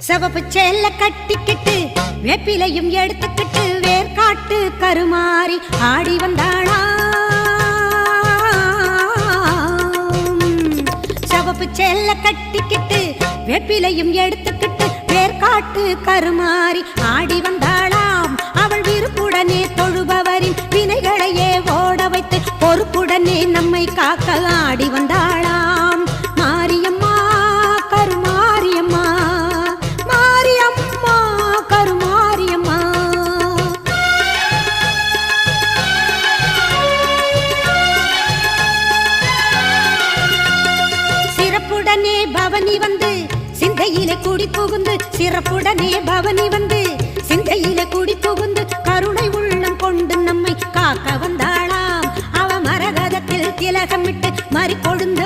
சிவப்பு சேல கட்டிக்கிட்டு வேப்பிலையும் எடுத்துக்கிட்டு வேர்காட்டு கருமாறி ஆடி வந்தாளா. சிவப்பு சேல கட்டிக்கிட்டு வேப்பிலையும் எடுத்துக்கிட்டு வேர்காட்டு கருமாறி ஆடி வந்தாளாம். அவள் விருப்புடனே தொழுபவரின் வினைகளையே ஓட வைத்து பொறுப்புடனே நம்மை காக்க ஆடி வந்தாளாம். மாரியம்மா கருமாரியம்மா, மாரியம்மா கருமாரியம்மா. சிறப்புடனே பவனி வந்து சிந்தையிலே கூடி புகுந்து, சிறப்புடனே பவனி வந்து சிந்தையிலே கூடி புகுந்து கருணை உள்ளம் கொண்டு நம்மை காக்க வந்தாளாம். அவ மரகதத்தில் திலகமிட்டு மறிக்கொழுந்து